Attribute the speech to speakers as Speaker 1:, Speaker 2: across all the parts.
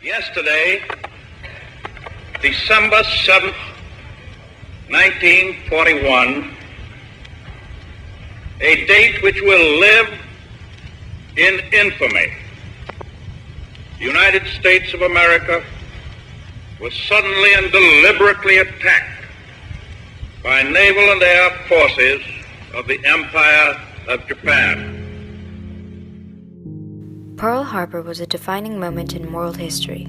Speaker 1: Yesterday, December 7th, 1941, a date which will live in infamy. The United States of America was suddenly and deliberately attacked by naval and air forces of the Empire of Japan.
Speaker 2: Pearl Harbor was a defining moment in world history.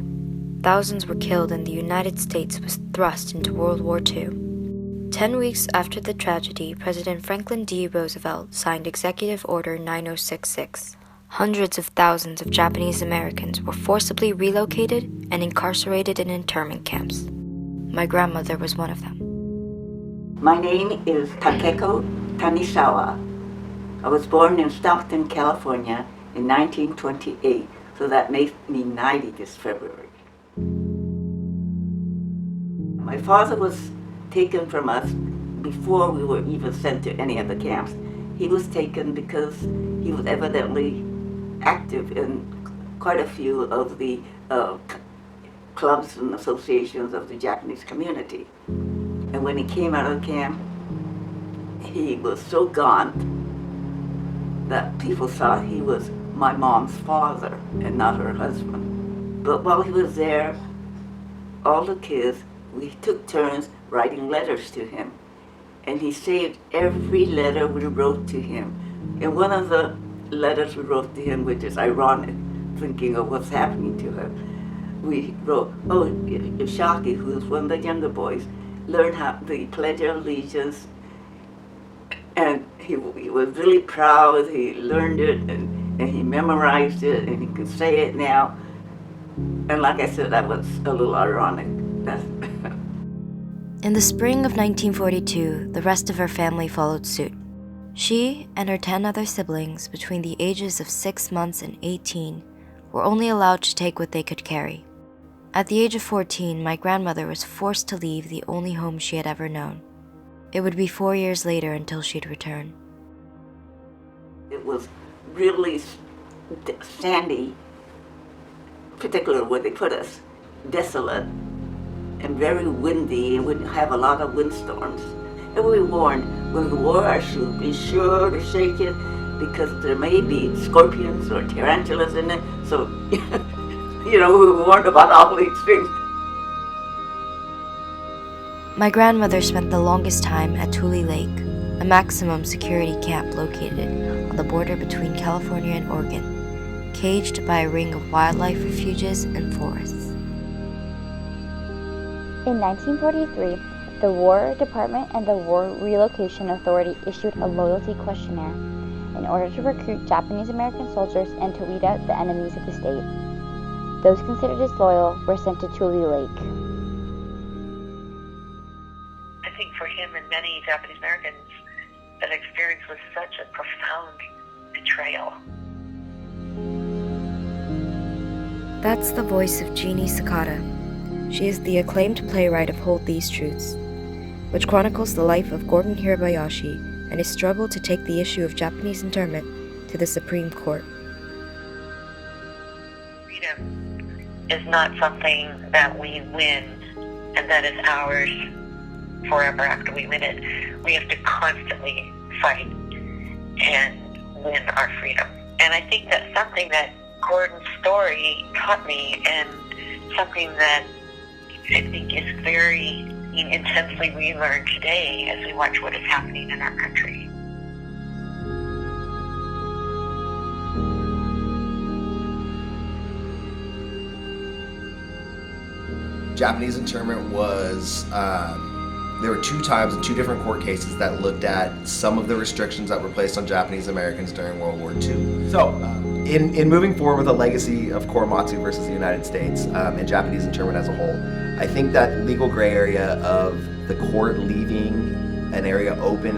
Speaker 2: Thousands were killed and the United States was thrust into World War II. 10 weeks after the tragedy, President Franklin D. Roosevelt signed Executive Order 9066. Hundreds of thousands of Japanese Americans were forcibly relocated and incarcerated in internment camps. My grandmother was one of them.
Speaker 3: My name is Takeko Tanisawa. I was born in Stockton, California in 1928, so that makes me 90 this February. My father was taken from us before we were even sent to any of the camps. He was taken because he was evidently active in quite a few of the clubs and associations of the Japanese community. And when he came out of camp, he was so gaunt that people thought he was my mom's father and not her husband. But while he was there, all the kids, we took turns writing letters to him. And he saved every letter we wrote to him. And one of the letters we wrote to him, which is ironic, thinking of what's happening to her, we wrote, Shaki, who was one of the younger boys, learned how the Pledge of Allegiance, and he was really proud. He learned it, and he memorized it, and he could say it now. And like I said, that was a little ironic.
Speaker 2: In the spring of 1942, the rest of her family followed suit. She and her 10 other siblings, between the ages of 6 months and 18, were only allowed to take what they could carry. At the age of 14, my grandmother was forced to leave the only home she had ever known. It would be 4 years later until she'd return.
Speaker 3: It was really sandy, particularly where they put us, desolate, and very windy, and we'd have a lot of windstorms. And we warned, when we wore our shoes, be sure to shake it, because there may be scorpions or tarantulas in it, so, we were warned about all these things.
Speaker 2: My grandmother spent the longest time at Tule Lake, a maximum security camp located on the border between California and Oregon, caged by a ring of wildlife refuges and forests.
Speaker 4: In 1943, the War Department and the War Relocation Authority issued a loyalty questionnaire in order to recruit Japanese American soldiers and to weed out the enemies of the state. Those considered disloyal were sent to Tule Lake.
Speaker 5: I think for him and many Japanese Americans, that experience was such a profound betrayal.
Speaker 2: That's the voice of Jeannie Sakata. She is the acclaimed playwright of Hold These Truths, which chronicles the life of Gordon Hirabayashi and his struggle to take the issue of Japanese internment to the Supreme Court.
Speaker 5: Freedom is not something that we win and that is ours forever after we win it. We have to constantly fight and win our freedom. And I think that's something that Gordon's story taught me, and something that I think is very intensely relearned today as we watch what is happening in our country.
Speaker 6: Japanese internment was, there were 2 times in 2 different court cases that looked at some of the restrictions that were placed on Japanese Americans during World War II. So, in moving forward with a legacy of Korematsu versus the United States and Japanese internment as a whole, I think that legal gray area of the court leaving an area open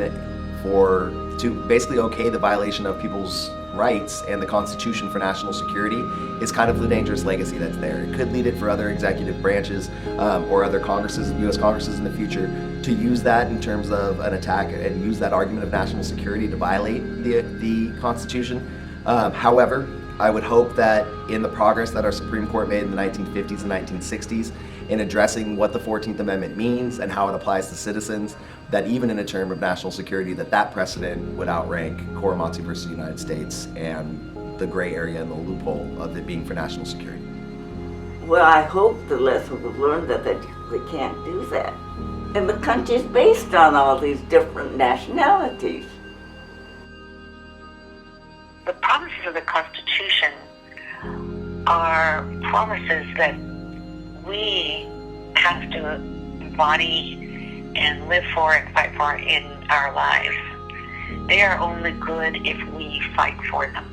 Speaker 6: to basically okay the violation of people's rights and the Constitution for national security is kind of the dangerous legacy that's there. It could lead it for other executive branches or other Congresses, U.S. Congresses in the future to use that in terms of an attack and use that argument of national security to violate the Constitution. However, I would hope that in the progress that our Supreme Court made in the 1950s and 1960s in addressing what the 14th Amendment means and how it applies to citizens, that even in a term of national security, that precedent would outrank Korematsu versus the United States and the gray area and the loophole of it being for national security.
Speaker 3: Well, I hope the lesson was learned that they can't do that. And the country's based on all these different nationalities.
Speaker 5: The promises of the Constitution are promises that we have to embody and live for and fight for in our lives. They are only good if we fight for them.